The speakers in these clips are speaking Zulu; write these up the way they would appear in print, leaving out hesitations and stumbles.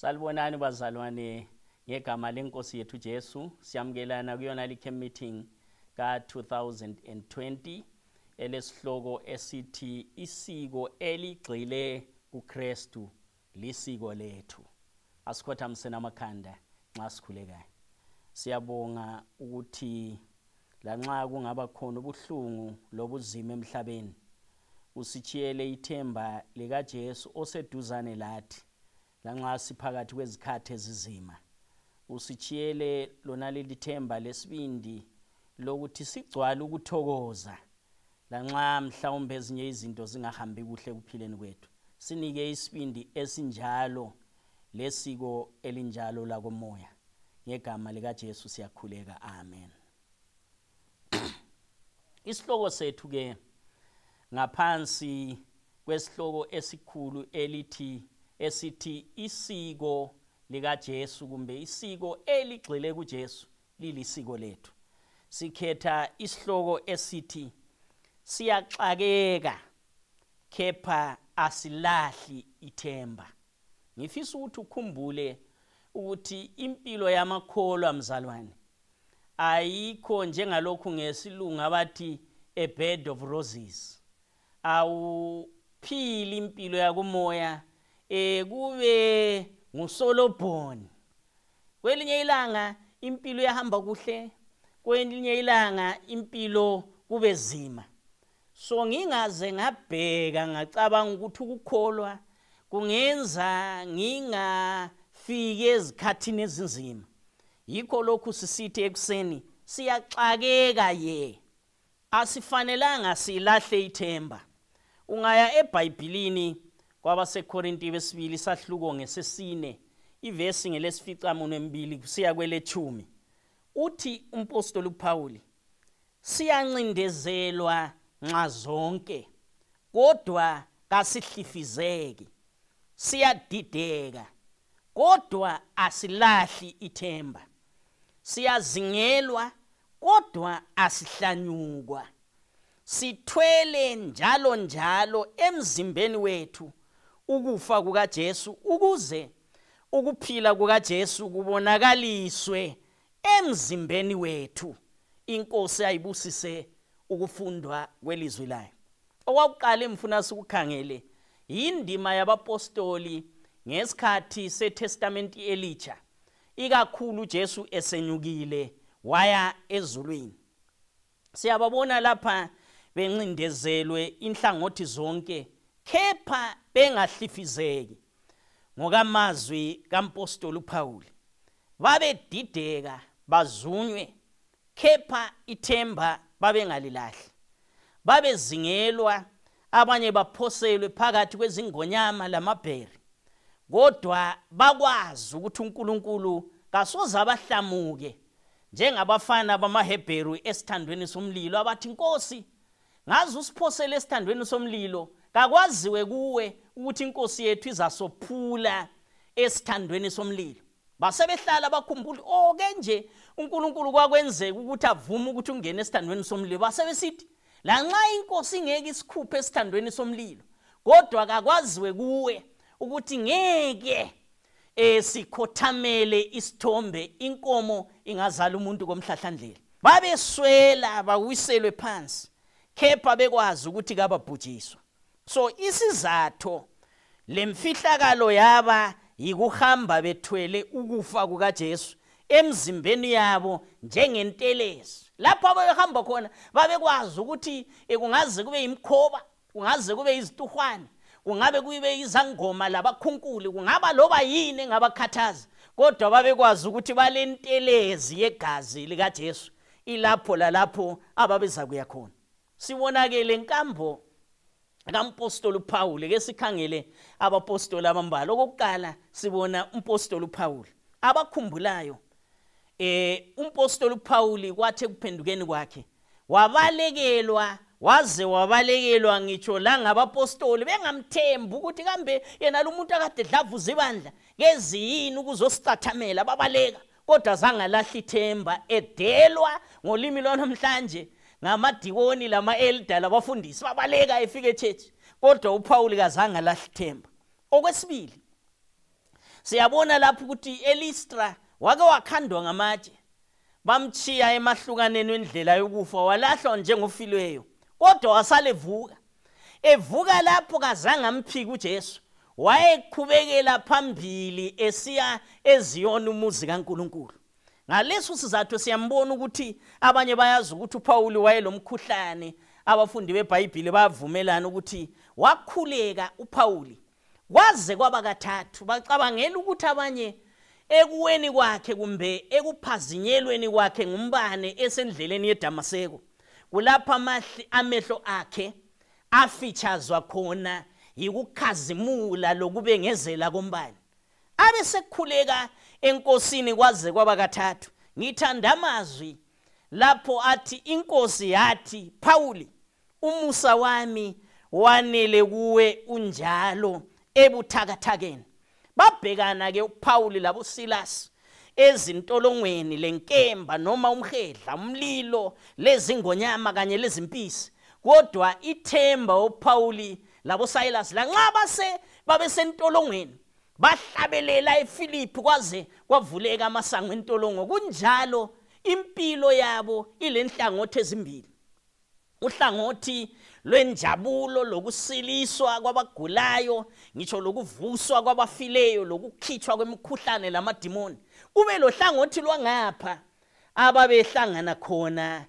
Salibonani bazalwane ngegama lenkosi yethu Jesu. Siyamkelana kuyona le camp meeting ka 2020 elesihloko esithi isiko eligxile kuKristu lisiko lethu. Asikhothamsena amakhanda nxa sikhulekayo. Siyabonga ukuthi lanxa kungaba khona ubuhlungu lobuzima emhlabeni usichiyele ithemba lika Jesu oseduzane lathi lanxa siphakathi kwezikhathi ezizima. Usichiyele lona leli themba lesibindi lokuthi sigcwala ukuthokoza lanxa mhlawumbe ezinye izinto zingahambi kuhle kuphileni kwethu. Sinike isibindi esinjalo lesiko elinjalo la komoya. Ngegama lika Jesu siyakhuleka. Amen. Isihloko sethu ke ngaphansi kwesihloko esikhulu esithi isiko lika Jesu kumbe isiko eligxile kuJesu lilisiko lethu. Sikhetha isihloko esithi siyaxakeka kepha asilahli ithemba. Ngifisa ukuthi ukhumbule ukuthi impilo yamakholwa mzalwane ayikho njengalokhu ngesilungu abathi a bed of roses. Awuphili impilo yakumoya kube ngusolobhoni. Kwelinye ilanga impilo yahamba kuhle, kwelinye ilanga impilo kube zima. So ngingaze ngabheka ngacabanga ukuthi ukukholwa kungenza ngingafiki ezikhathini ezinzima. Yikho lokhu sisithi ekuseni siyaxakeka ye. Asifanelanga silahle ithemba. Ungaya eBhayibhelini KWABASEKHORINTE besibili sahluko ngesesine ivesi ngelesificamunwe kusiya kwele-10. Uthi umpostoli uPaul, siyancindezelwa nxa zonke kodwa kasihlifizeki, siyadideka kodwa asilahli ithemba, siyazingelwa kodwa asihlanyukwa, sithwele njalo emzimbeni wethu ukufa kukaJesu ukuze ukuphila kukaJesu kubonakaliswe emzimbeni wethu. Inkosi ayibusise ukufundwa kwelizwi layo. Okwakuqala emfuna sikukhangele indima yabapostoli ngesikhathi seTestament elitsha, ikakhulu uJesu esenyukile waya ezulwini. Siyababona lapha bencindezelwe inhlangothi zonke kepha bengahlifizeki. Ngokamazwi kampostoli uPaul, babedideka bazunywe kepha ithemba babengalilahli, babezingelwa, abanye baphoselwe phakathi kwezingonyama lamabheri, kodwa bakwazi ukuthi uNkulunkulu kasoze abahlamuke njengabafana bamaHebheru esithandweni somlilo abathi, Nkosi, ngazi usiphosele esithandweni somlilo, kakwaziwe kuwe ukuthi inkosi yethu izasophula esithandweni somlilo. Basebehlala bakhumbula, kenje uNkulunkulu kwakwenzeka ukuthi avume ukuthi ungene esithandweni somlilo. Basebesithi, lanxa inkosi ingeke isikhuphe esithandweni somlilo, kodwa kakwaziwe kuwe ukuthi ngeke sikhothamele isithombe, inkomo ingazala umuntu komhlahlandlela. Babeswela bawiselwe phansi kepha bekwazi ukuthi kababhujiswa. So isizatho lemfihlakalo yaba yikuhamba bethwele ukufa kukaJesu emzimbeni yabo njengentelezi. Lapho abahamba khona babekwazi ukuthi kungaze kube imkhoba, kungaze kube izituhwane, kungabe kube izangoma labakhunkuli, kungaba loba yini engabakhathaza, kodwa babekwazi ukuthi balentelezi yegazi likaJesu ilapho lalapho ababeza kuya khona. Sibonakele inkambo kampostoli uPaul ke sikhangele abapostoli abambalwa. Okokuqala sibona umpostoli uPaul abakhumbulayo. Umpostoli uPaul kwathi kuphendukeni kwakhe wabalekelwa, waze wabalekelwa ngitsho la ngabapostoli bengamthembi ukuthi kambe yena lo muntu akade dlavuza ibandla ngeziyini ukuzosicathamela, babaleka kodwa zangalahli ithemba, edelwa ngolimi lwanamhlanje ngamadikoni lama-elder labafundisi, babaleka efike echechi, kodwa uPaul kazange alahli ithemba. Okwesibili siyabona lapho ukuthi eListra wake wakhandwa ngamatshe bamchiya emahlukaneni wendlela yokufa walahlwa njengofilweyo kodwa wasale evuka lapho kazange amphika uJesu wayeqhubekela phambili esiya eZiyoni umuzi kaNkulunkulu. Ngaleso sizathu siyambona ukuthi abanye bayazi ukuthi uPaul wayelomkhuhlane. Abafundi beBhayibheli bavumelana ukuthi wakhuleka uPaul kwaze kwaba kathathu. Bacabangela ukuthi abanye ekuweni kwakhe kumbe ekuphazinyelweni kwakhe ngumbane esendleleni yeDamaseko kulapha amehlo akhe afeatureswa khona yikukhazimula lokubengezela kombane. Abesekhuleka enkosini kwaze kwaba kathathu. Ngithanda amazwi lapho athi inkosi yathi, Pauli, umusa wami wanele kuwe unjalo ebuthakathakeni. Babhekana ke uPaul labo Silas ezintolongweni lenkemba noma umhedla umlilo lezingonyama kanye lezimpisi. Kodwa ithemba uPaul labo Silas lanxa babesentolongweni bahlabelela eFilipi kwaze kwavuleka amasango entolongo. Kunjalo impilo yabo ilenhlangothi ezimbili. Uhlangothi lwenjabulo lokusiliswa kwabagulayo, ngisho lokuvuswa kwabafileyo, lokukhitshwa kwemikhuhlane lamadimoni. Kube lohlangothi lwangapha ababehlangana khona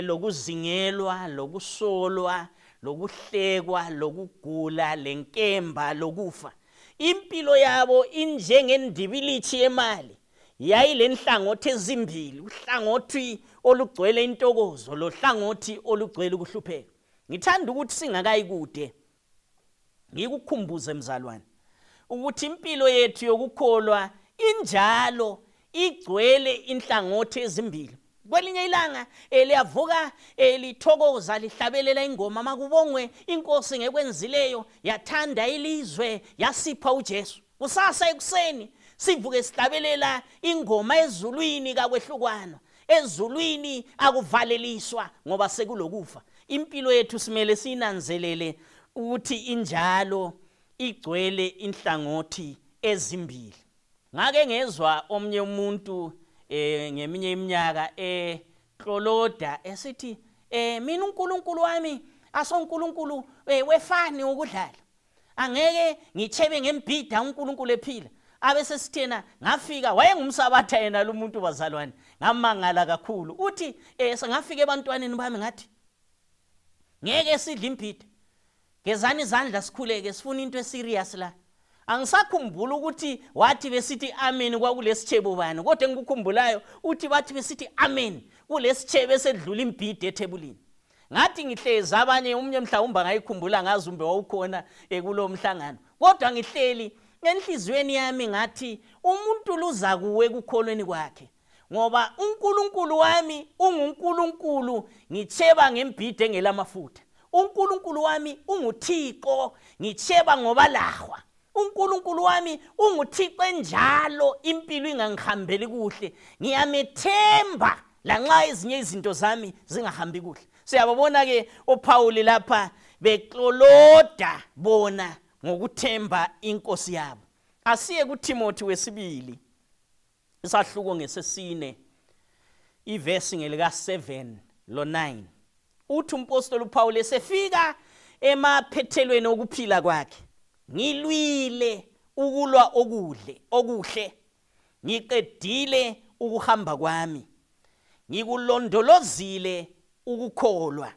lokuzingelwa, lokusolwa, lokuhlekwa, lokugula, lenkemba, lokufa. Impilo yabo injengendibilithi yemali. Yayilenhlangothi ezimbili, uhlangothi olugcwele intokozo lohlangothi olugcwele ukuhlupheka. Ngithanda ukuthi singakayi kude ngikukhumbuze mzalwane ukuthi impilo yethu yokukholwa injalo igcwele inhlangothi ezimbili. Kwelinye ilanga liyavuka lithokoza lihlabelela ingoma makubongwe inkosi ngekwenzileyo, yathanda ilizwe, yasipha uJesu. Kusasa ekuseni sivuke sihlabelela ingoma ezulwini kakwehlukwana, ezulwini akuvaleliswa ngoba sekulokufa. Impilo yethu simele sinanzelele ukuthi injalo igcwele inhlangothi ezimbili. Ngake ngezwa omnye umuntu ngeminye iminyaka kloloda esithi mina uNkulunkulu wami asoNkulunkulu wefani ukudlala. Angeke ngithebe ngembhida uNkulunkulu ephila. Abese sithena ngafika wayengumsabatha yena lo muntu bazalwane. Ngamangala kakhulu. Uthi sengafika ebantwaneni bami ngathi ngeke sidle imbhida. Gezani izandla sikhuleke sifuna into eserious la. Angisakhumbula ukuthi wathi besithi amen kwakulesitshebo bani, kodwa engikukhumbulayo uthi bathi besithi amen kulesitshebo esedlula imbhida ethebulini. Ngathi ngihlezi abanye umnye mhlawumbe ngayikhumbula ngazumbe wawukhona kulo mhlangano, kodwa ngihleli enhlizweni yami ngathi umuntu luza kuwe kukholweni kwakhe ngoba uNkulunkulu wami unguNkulunkulu ngitsheba ngembhida engelamafutha. uNkulunkulu wami unguThixo ngitsheba ngoba lahwa. uNkulunkulu wami unguThixo njalo impilo ingangihambeli kuhle ngiyamethemba lanxa ezinye izinto zami zingahambi kuhle. Siyabona ke uPaul lapha bekloloda bona ngokuthemba inkosi yabo. Asiye kuThimothi wesibili isahluko ngesesine ivesi ngelika 7 lo 9. Uthi umpostoli uPaul esefika emaphethelweni okuphila kwakhe, ngilwile ukulwa okuhle, ngiqedile ukuhamba kwami, ngikulondolozile ukukholwa,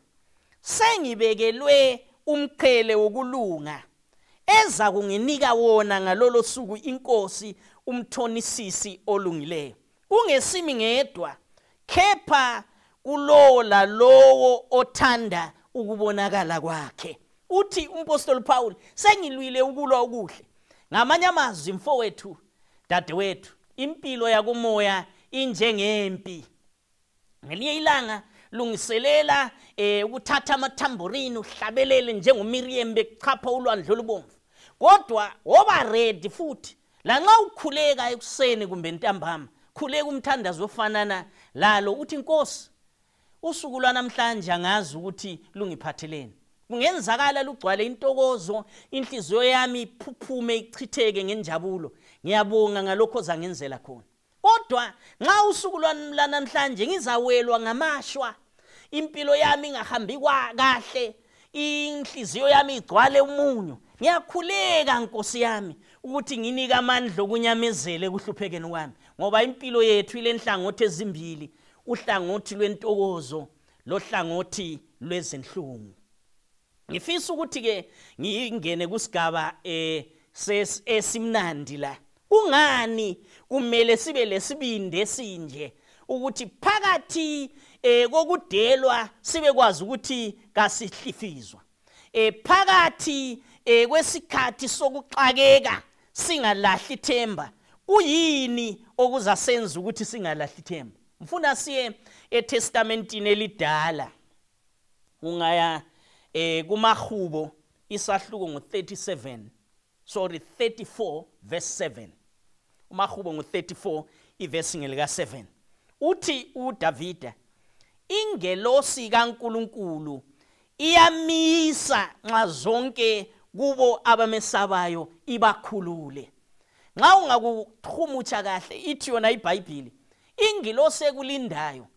sengibekelwe umqhele wokulunga eza kunginika wona ngalolo suku inkosi umthonisisi olungileyo. Kungesimi ngedwa kepha kulowo lalowo othanda ukubonakala kwakhe. Uthi umpostoli Paul sengilwile ukulwa okuhle. Ngamanye amazwi mfowethu, dadewethu, impilo yakumoya injengempi. Ngelinye ilanga lungiselela ukuthatha amathamborini uhlabelele njengoMiriam bechapha ulwandle olubomvu. Kodwa woba ready futhi lanxa ukhuleka ekuseni kumbe ntambama, khuleka umthandazo ofanana lalo uthi Nkosi, usuku lwanamhlanje angazi ukuthi lungiphatheleni. kungenzakala lugcwale intokozo inhliziyo yami iphuphume ichitheke ngenjabulo ngiyabonga ngalokho zangenzela khona kodwa nxa usuku lwami namhlanje ngizawelwa ngamashwa impilo yami ingahambi kahle inhliziyo yami igcwale umunyu ngiyakhuleka Nkosi yami ukuthi nginika amandla okunyamezele kuhluphekeni kwami ngoba impilo yethu ilenhlangothi ezimbili uhlangothi lwentokozo lohlangothi lwezinhlungu ngifisa ukuthi ke ngingene kusigaba esimnandi la kungani kumele sibe lesibindi esinje ukuthi phakathi kokudelwa sibe kwazi ukuthi kasihlifizwa phakathi kwesikhathi sokuxakeka singalahli ithemba kuyini okuzasenza ukuthi singalahli ithemba mfuna siye eTestamentini elidala ungaya kuMahubo isahluko ngo-34 verse 7 uMahubo ngo-34 ivesi ngelika 7 uthi uDavida ingelosi kaNkulunkulu iyamisa nxa zonke kubo abamesabayo ibakhulule nxa ungakuthumutsha kahle ithi yona iBhayibheli ingilosi ekulindayo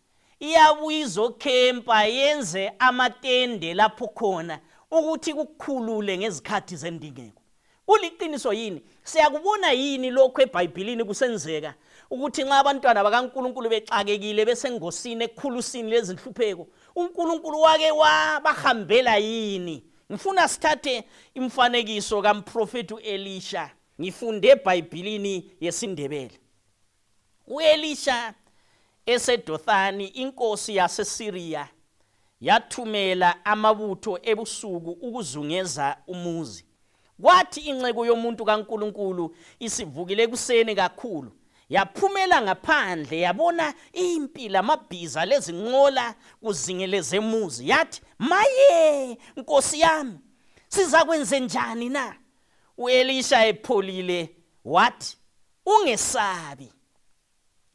iyabuya izokhempa yenze amatende lapho khona ukuthi kukhulule ngezikhathi zendingeko uliqiniso yini siyakubona yini lokho eBhayibhelini kusenzeka ukuthi nxa abantwana bakaNkulunkulu bexakekile besengosini ekhulusini lezinhlupheko uNkulunkulu wake wabahambela yini ngifuna sithathe imfanekiso kaMprofeti Elisha ngifunde eBhayibhelini yesiNdebele uElisha eseDothani inkosi yaseSiriya yathumela amabutho ebusuku ukuzungeza umuzi kwathi inceku yomuntu kaNkulunkulu isivukile kuseni kakhulu yaphumela ngaphandle yabona impila amabhiza lezinqola kuzingeleze emuzi yathi maye Nkosi yami siza kwenze njani na uElisha epholile wathi ungesabi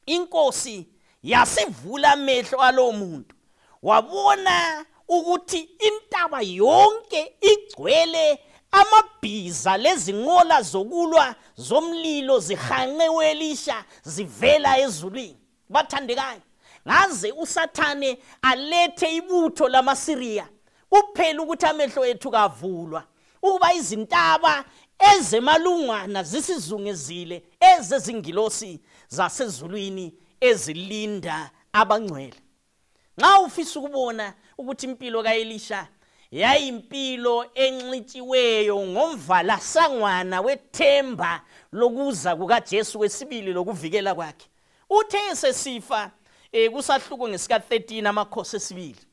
inkosi yasivula amehlo alo muntu wabona ukuthi intaba yonke igcwele amabhiza lezinqola zokulwa zomlilo zihanqe uElisha zivela ezulwini bathandekayo ngaze uSathane alethe ibutho lamaSiriya kuphela ukuthi amehlo ethu kavulwa ukuba izintaba ezemalungwana zisizungezile ezezingilosi zasezulwini ezilinda abangcwele nxa ufisa ukubona ukuthi impilo kaElisha yayimpilo enxitshiweyo ngomvala sangwana wethemba lokuza kukaJesu wesibili lokuvikela kwakhe uthe sesifa kusahluko ngesika 13 amakhosi esibili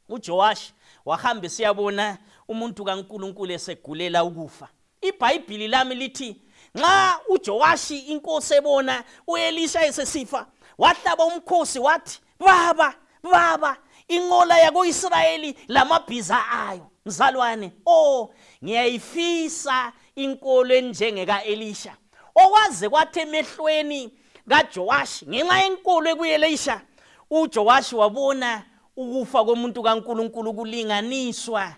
uJowashi wahamba siyabona umuntu kaNkulunkulu esegulela ukufa iBhayibheli lami lithi nxa uJowashi inkosi ebona uElisha esesifa wahlaba umkhosi wathi baba inqola yako-Israyeli lamabhiza ayo mzalwane ngiyayifisa inkolo enjengeka Elisha okwaze kwathi emehlweni kaJowashi ngenxa yenkolo ekuElisha uJowashi wabona ukufa komuntu kaNkulunkulu kulinganiswa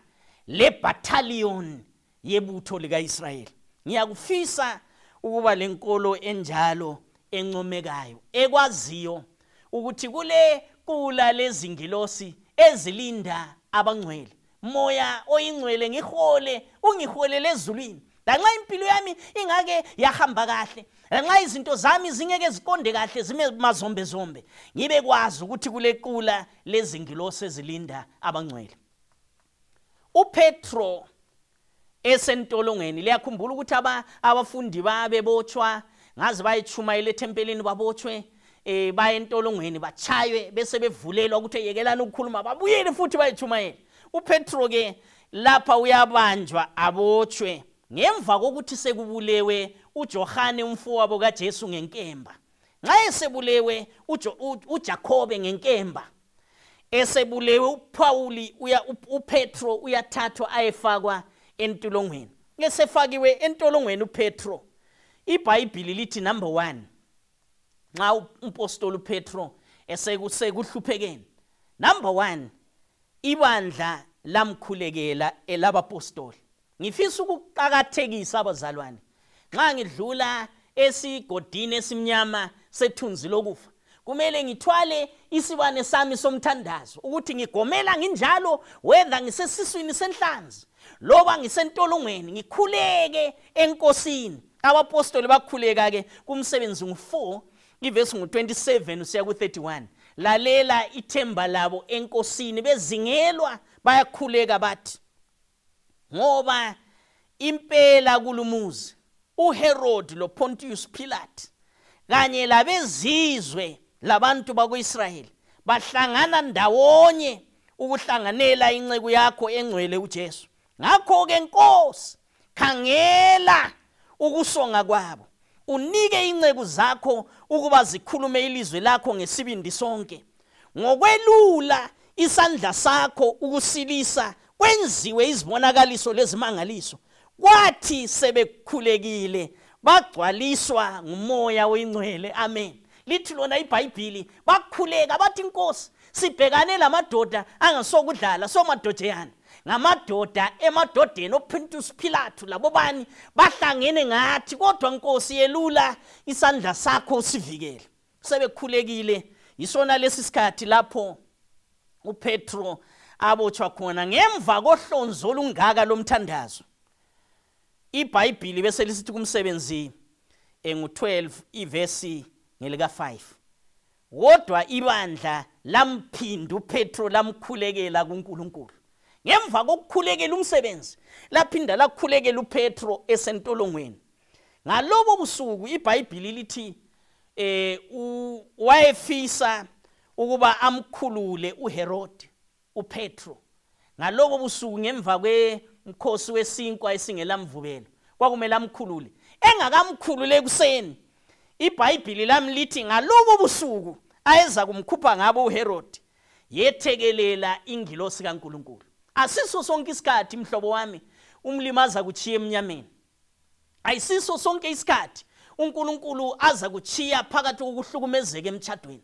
lebattalion yebutho likaIsrayeli ngiyakufisa ukuba lenkolo enjalo encomekayo ekwaziyo ukuthi kule qula lezingilosi ezilinda abangcwele moya oyingcwele ngihole ungiholele ezulwini lanxa impilo yami ingake yahamba kahle lanxa izinto zami zingeke ziqonde kahle zime mazombe zombe ngibe kwazi ukuthi kule qula lezingilosi ezilinda abangcwele uPetro esentolongweni liyakhumbula ukuthi abafundi babebotshwa ngaze bayichumayela eTempelini babotshwe baye entolongweni bachaywe bese bevulelwa ukuthi yekelana ukukhuluma babuyele futhi bayichumayela uPetro ke lapha uyabanjwa abotshwe ngemva kokuthi sekubulewe uJohane umfowabo kaJesu ngenkemba nxa esebulewe uJakobe ngenkemba esebulewe uPauli uPetro uyathathwa ayefakwa entolongweni ngesefakiwe entolongweni uPetro iBhayibheli lithi number 1 nxa umpostoli uPetro esekuhluphekeni number 1 ibandla lamkhulekela elabapostoli. Ngifisa ukuqhakathekisa abazalwane. Nxa ngidlula esigodini esimnyama sethunzi lokufa, kumele ngithwale isibane sami somthandazo ukuthi ngigomela nginjalo whether ngisesiswini senhlanzi loba ngisentolongweni ngikhuleke enkosini. Abapostoli bakhuleka ke kumsebenzi ngu4 ivesi ngu27 usiya ku31. Lalela ithemba labo enkosini bezingelwa bayakhuleka bathi, ngoba impela kulumuzi uHerod lo Pontius Pilate kanye labezizwe labantu bako-Israyeli bahlangana ndawonye ukuhlanganela inceku yakho engcwele uJesu. Ngakho ke Nkosi, khangela ukusonga kwabo, unike inceku zakho ukuba zikhulume ilizwe lakho ngesibindi sonke, ngokwelula isandla sakho ukusilisa kwenziwe izibonakaliso lezimangaliso. Kwathi sebekhulekile bagcwaliswa ngumoya oyingcwele. Amen. Lithi lona iBhayibhili bakhuleka bathi, Nkosi, sibhekane lamadoda angasokudlala somadodeyana, ngamadoda emadodeni oPontius Pilate labo bani bahlangene ngathi, kodwa Nkosi yelula isandla sakho usivikele. Sebekhulekile isona lesi sikhathi lapho uPetro abotshwa khona ngemva kohlonzo olungaka lomthandazo. IBhayibhili bese lisithi kumsebenzi engu12 ivesi ngelika 5, kodwa ibandla lamphinda uPetro lamkhulekela kuNkulunkulu. Ngemva kokukhulekela umsebenzi laphinda lakhulekela uPetro esentolongweni. Ngalobo busuku iBhayibhili lithi wayefisa ukuba amkhulule uHerod uPetro. Ngalobo busuku ngemva kwemkhosi wesinkwa esingelamvubelo kwakumele amkhulule. Engakamkhulule ekuseni iBhayibhili lami lithi ngalobo busuku ayeza kumkhupha ngabo uHerod yethekelela ingilosi kaNkulunkulu. Asiso sonke isikhathi mhlobo wami umlimaza kuchiya emnyameni. Ayisiso sonke isikhathi uNkulunkulu aza kuchiya phakathi kokuhlukumezeka emtchadweni.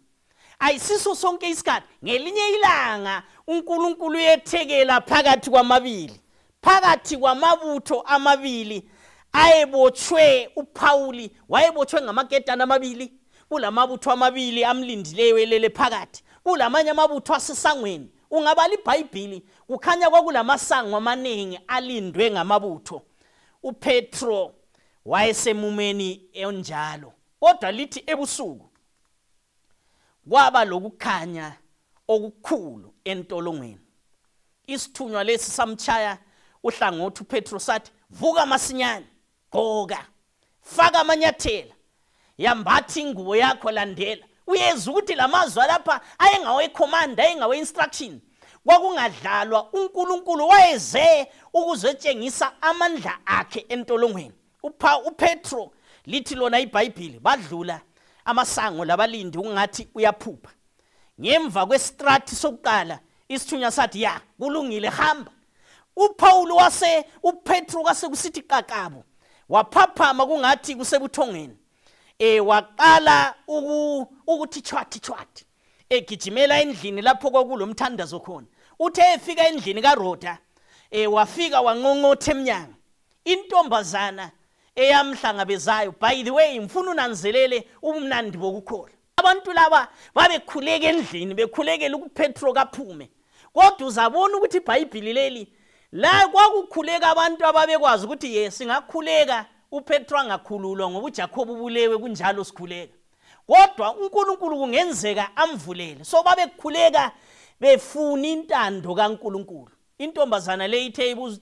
Ayisiso sonke isikhathi ngelinye ilanga uNkulunkulu yethekela phakathi kwamabili, phakathi kwamabutho amabili ayebotshwe. uPauli wayebotshwe ngamaketana amabili, kulamabutho amabili amlindileyo elele phakathi, kulamanye amabutho asesangweni. Ungabala iBhayibhili kukhanya kwakulamasango amaningi alindwe ngamabutho. uPetro wayesemumeni enjalo, kodwa lithi ebusuku kwaba lokukhanya okukhulu entolongweni. Isithunywa lesi samchaya uhlangothi uPetro sathi, vuka masinyane, gqoka, faka amanyathela, yambathi ingubo yakho, landela. Uyeza ukuthi lamazwi lapha ayengawe command, ayengawe instruction. Kwakungadlalwa, uNkulunkulu wayeze ukuzotshengisa amandla akhe entolongweni. uPetro lithi lona iBhayibhili badlula amasango labalindi ungathi uyaphupha. Ngemva kwestrathi sokuqala isithunywa sathi, ya kulungile, hamba. uPetro wase kusithi qaqabo, waphaphama kungathi kusebuthongweni. Waqala ukuthi chwathi egijimela endlini lapho kwakulomthandazo khona. Uthe efika endlini kaRoda wafika wanqonqotha emnyango. Intombazana eyamhlangabezayo, by the way ngifuna unanzelele ubumnandi bokukhola. Abantu laba babekhuleka endlini bekhulekela uPetro kaphume. Kodwa uzabona ukuthi iBhayibhili leli la kwakukhuleka abantu ababekwazi ukuthi yes singakhuleka uPetro angakhululwa ngoba uJakob ubulewe kunjalo sikhuleka. Kodwa uNkulunkulu kungenzeka amvulele. So babekhuleka befuna intando kaNkulunkulu. Intombazana le ithe ibuza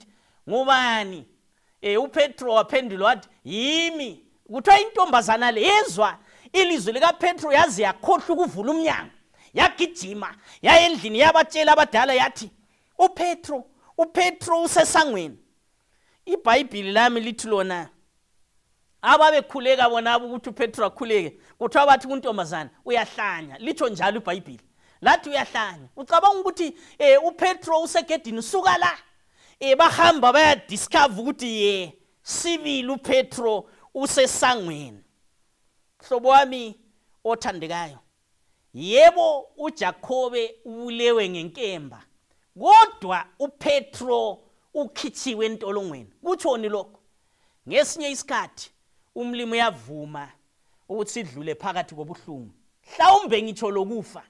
ngubani? uPetro waphendula wathi, yimi. Kuthiwa intombazana le yezwa ilizwi likaPetro yazi yakhohlwa ukuvula umnyango, yagijima yaya endlini yabatshela abadala yathi, uPetro usesangweni. iBhayibhili lami lithi lona ababekhuleka bona ukuthi uPetro akhuleke, kuthiwa bathi kuntombazana uyahlanya. Litho njalo iBhayibhili lathi uyahlanya. Ucabanga ukuthi uPetro usegedini suka la bahamba baya discover ukuthi sibili uPetro usesangweni. Hlobo wami othandekayo, yebo uJakobe ubulewe ngenkemba, kodwa uPetro ukhithiwe entolongweni. Kutshoni lokho? Ngesinye isikhathi umlimi uyavuma ukuthi sidlule phakathi kobuhlungu. Mhlawumbe ngitsho lokufa.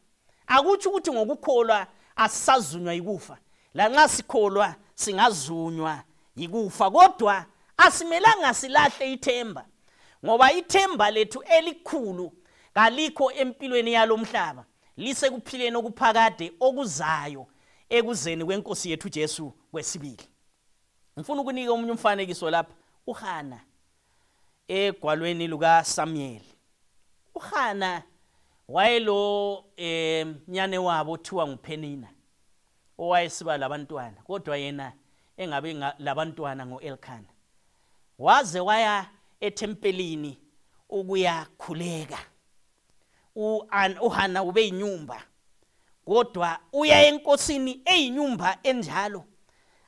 Akuthi ukuthi ngokukholwa asisazunywa yikufa. La nxa sikholwa singazunywa yikufa, kodwa asimelanga silahle ithemba. Ngoba ithemba lethu elikhulu kalikho empilweni yalomhlaba, lisekuphileni okuphakade okuzayo ekuzeni kwenkosi yethu Jesu kwesibili. Ngifuna ukunika omunye umfanekiso lapha. uHana egwalweni luka Samuel. uHana wayelo nyane wabo othiwa nguPenina, owayesiba labantwana, kodwa yena engabe labantwana ngoElkana. Waze waya ethempelini ukuyakhuleka. uHana ube inyumba, kodwa uya enkosini eyinyumba enjalo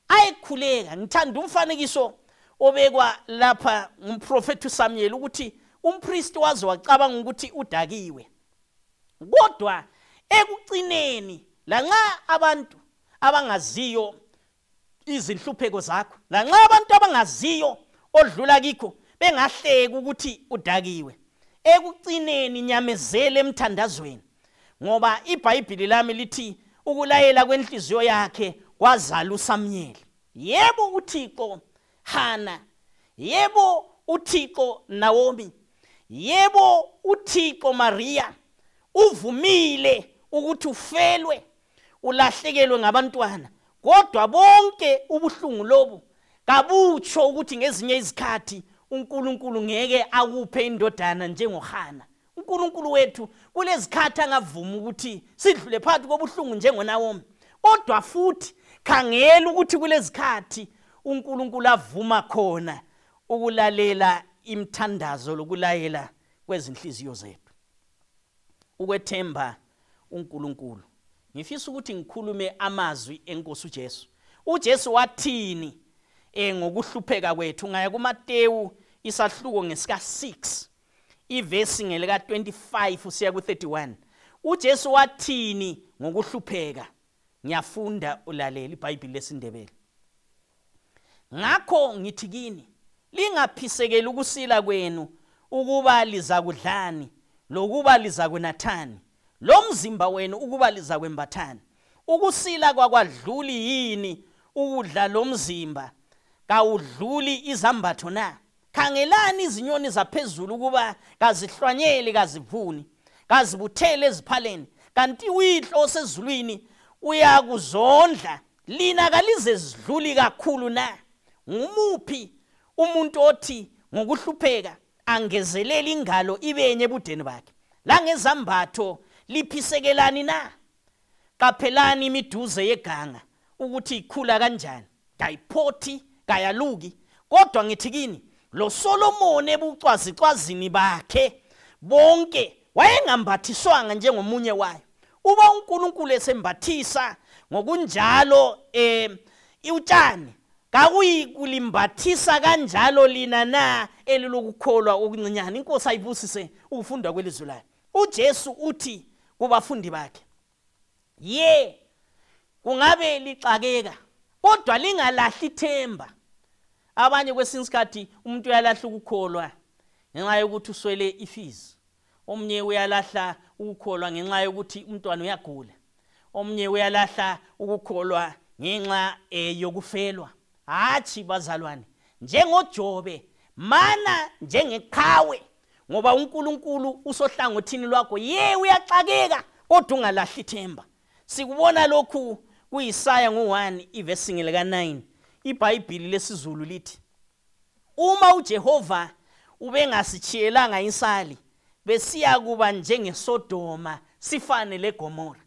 ayikhuleka. Ngithanda umfanekiso obekwa lapha ngumprofeti uSamuel ukuthi umpriest waze wacabanga ukuthi udakiwe, kodwa ekucineni lanxa abantu abangaziyo izinhlupheko zakho, lanxa abantu abangaziyo odlula kikho bengahleka ukuthi udakiwe, ekucineni nyamezele emthandazweni, ngoba iBhayibheli lami lithi ukulayela kwenhliziyo yakhe kwazala uSamuel. Yebo uThixo Hana, yebo uThixo Naomi, yebo uThixo Maria uvumile ukuthi ufelwe, ulahlekelwe ngabantwana, kodwa bonke ubuhlungu lobu kabutsho ukuthi ngezinye izikhathi uNkulunkulu ngeke akuphe indodana njengoHana. uNkulunkulu wethu kulezikhathi angavuma ukuthi sidlule phakathi kobuhlungu njengoNaomi, kodwa futhi khangela ukuthi kulezikhathi uNkulunkulu avuma khona ukulalela imthandazo lokulayela kwezinhliziyo zethu. Ukwethemba uNkulunkulu. Ngifisa ukuthi ngikhulume amazwi enkosi uJesu. uJesu wathini ngokuhlupheka kwethu? Ngaya kuMateyu isahluko ngesika 6 ivesi ngelika 25 usiya ku31. uJesu wathini ngokuhlupheka? Ngiyafunda ulalela iBhayibheli lesindebele. Ngakho ngithi kini, lingaphisekeli ukusila kwenu ukuba lizakudlani lokuba lizakunathani, lomzimba wenu ukuba lizakwembathani. Ukusila kwakwadluli yini ukudla lomzimba? Kawudluli izambatho na? Khangelani izinyoni zaphezulu ukuba kazihlwanyele, kazivuni, kazibuthele eziphaleni, kanti uYihlo osezulwini uyakuzondla. Lina kalize zidluli kakhulu na? Ngumuphi umuntu othi ngokuhlupheka angezelela ingalo ibenye ebudeni bakhe? La ngezambatho liphisekelani na? Qaphelani imiduze yeganga ukuthi ikhula kanjani, kayiphothi kayaluki. Kodwa ngithi kini, lo Solomon ebucwazicwazini bakhe bonke wayengambathiswanga njengomunye wayo. Uba uNkulunkulu esembathisa ngokunjalo utshani, kakuyikulimbathisa kanjalo lina na elilokukholwa okuncinyane? Inkosi ayibusise ukufundwa kwelizwi layo. uJesu uthi kubafundi bakhe, kungabe lixakeka, kodwa lingalahli ithemba. Abanye kwesinye isikhathi umuntu uyalahla ukukholwa ngenxa yokuthi uswele ifizi, omnye uyalahla ukukholwa ngenxa yokuthi umntwana uyagula, omnye uyalahla ukukholwa ngenxa yokufelwa. Hathi bazalwane, njengoJobe mana njengeqhawe, ngoba uNkulunkulu usohlangothini lwakho. Uyaxakeka, kodwa ungalahli ithemba. Sikubona lokhu ku-Isaya 1 ivesi ngelika 9. iBhayibheli lesizulu lithi, uma uJehova ubengasitshiyelanga insali, besiya kuba njengeSodoma sifane leGomora.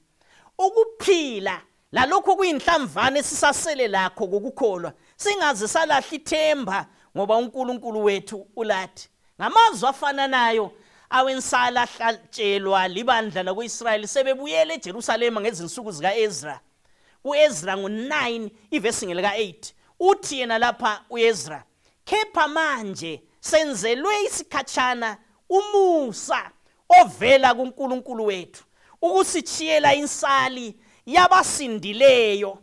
Ukuphila lalokho kuyinhlamvane sisasele lakho kokukholwa, singaze salahla ithemba, ngoba uNkulunkulu wethu ulathi. Ngamazwi afananayo awensala ahlatshelwa libandla laku-Israyeli sebebuyele eJerusalema ngezinsuku zika-Ezra. u-Ezra 9 ivesi ngelika 8 uthi yena lapha u-Ezra, kepha manje senzelwe isikhatshana umusa ovela kuNkulunkulu wethu, ukusitshiyela insali yabasindileyo,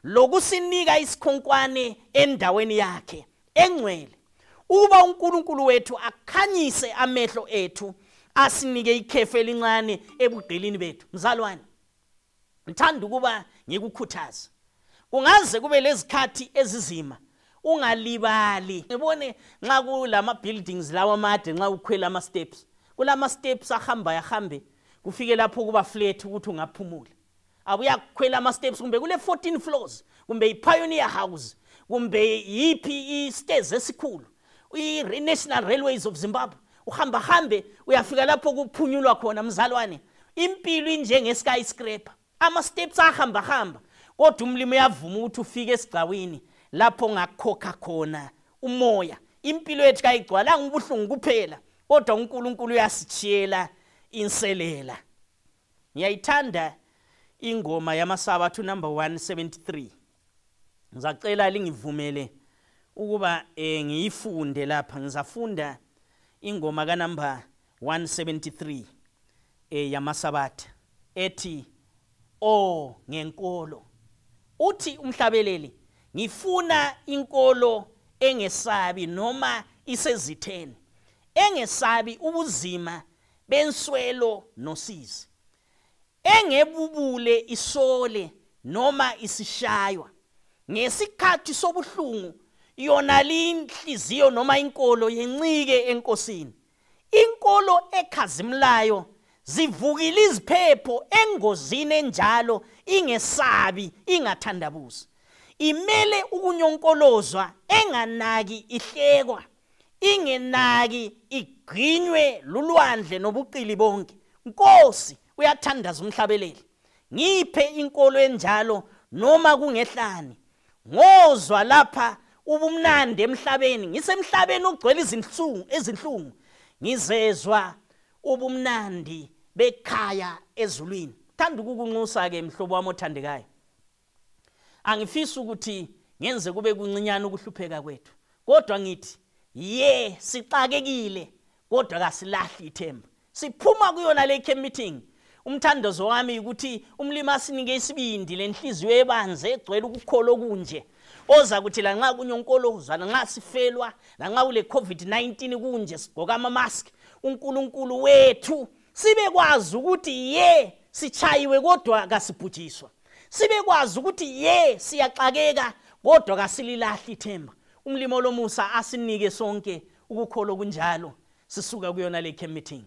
lokusinika isikhonkwane endaweni yakhe engcwele, uba uNkulunkulu wethu akhanyise amehlo ethu, asinike ikhefu elincane ebugqilini bethu. Mzalwane, ngithanda ukuba ngikukhuthaze, kungaze kube lezikhathi ezizima, ungalibali. Ngibone nxa kulama buildings lawa amade, nxa ukhwela ama steps, kulama steps ahamba yahambe kufike lapho kuba flat ukuthi ungaphumula. Abuya kukhwela ama steps kumbe kule 14 floors, kumbe iPioneer House, kumbe yipi istairs esikhulu, National Railways of Zimbabwe, uhamba hambe uyafika lapho kuphunyulwa khona. Mzalwane, impilo injenge skyscraper, ama steps ahamba kodwa umlimi uyavuma ukuthi ufike esigcawini lapho ngakhokha khona umoya. Impilo yethu kayigcwalanga ubuhlungu kuphela, kodwa uNkulunkulu uyasichiyela inselela. Ngiyayithanda ingoma yamaSabatha number 173. Ngizacela lingivumele ukuba ngiyifunde lapha. Ngizafunda ingoma ka number 173 yamaSabatha ethi o ngenkolo. Uthi umhlabeleli, ngifuna inkolo engesabi noma isezitheni, engesabi ubuzima benswelo nosizi, engebubule isole noma isishaywa, ngesikhathi sobuhlungu yona linhliziyo noma inkolo yencike enkosini, inkolo ekhazimlayo zivukile iziphepho engozini enjalo, ingesabi ingathandabuzi, imele ukunyonkolozwa enganaki ihlekwa, ingenaki igqinywe lulwandle nobuqili bonke. Nkosi, uyathandaza umhlabeleli, ngiphe inkolo enjalo noma kungehlani, ngozwa lapha ubumnandi emhlabeni, ngisemhlabeni ugcwele izinhlungu, ngizezwa ubumnandi bekhaya ezulwini. Thanda ukukunxusa ke mhlobo wami othandekayo, angifisi ukuthi ngenze kube kuncinyana ukuhlupheka kwethu, kodwa ngithi sixakekile kodwa kasilahli ithemba. Siphuma kuyona le camp meeting, umthandazo wami ukuthi umlimi asinike isibindi lenhliziyo ebanze egcwele ukukholwa okunje, oza kuthi la nxa kunyonkolozwa, nxa sifelwa, nxa ule COVID-19 kunje sigqoka ama mask, uNkulunkulu wethu sibe kwazi ukuthi sichayiwe kodwa kasibhujiswa, sibe kwazi ukuthi siyaxakeka kodwa kasililahli ithemba. Umlimo lomusa asinike sonke ukukholwa kunjalo sisuka kuyona le camp meeting.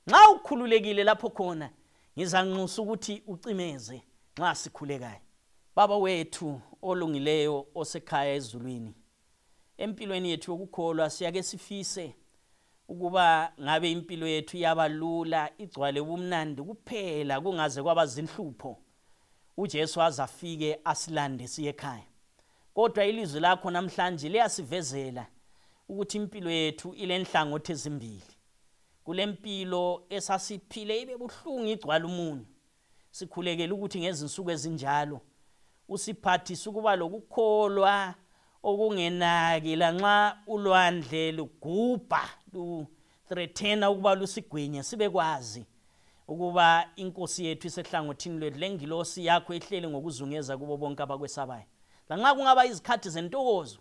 Nxa ukhululekile lapho khona, ngizanxusa ukuthi ucimeze nxa sikhulekayo. Baba wethu olungileyo osekhaya ezulwini, empilweni yethu yokukholwa siyake sifise ukuba ngabe impilo yethu yabalula, igcwale ubumnandi kuphela, kungaze kwaba zinhlupho, uJesu azafike asilande siye ekhaya. Kodwa ilizwi lakho namhlanje liyasivezela ukuthi impilo yethu ilenhlangothi ezimbili. Kulempilo esasiphile ibe buhlungu igcwala umunyu, sikhulekela ukuthi ngezinsuku ezinjalo usiphathise ukuba lokukholwa okungenaki, lanxa ulwandle lugubha luthreatena ukuba lusigwinye, sibe kwazi ukuba inkosi yethu isehlangothini lwethu, lengilosi yakho ehlele ngokuzungeza kubo bonke abakwesabayo. Lanxa kungaba izikhathi zentokozo,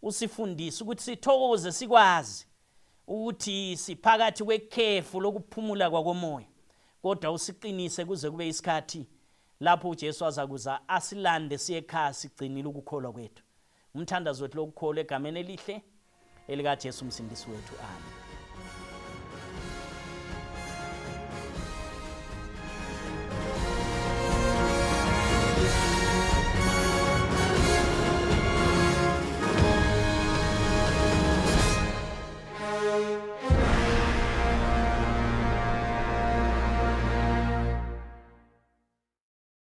usifundise ukuthi sithokoze, sikwazi ukuthi siphakathi kwekhefu lokuphumula kwakomoya, kodwa usiqinise kuze kube isikhathi lapho uJesu azakuza asilande siye ekhaya sigcinile ukukholwa kwethu. Umthandazo wethu lokukholwa egameni elihle elikaJesu umsindisi wethu. Amen.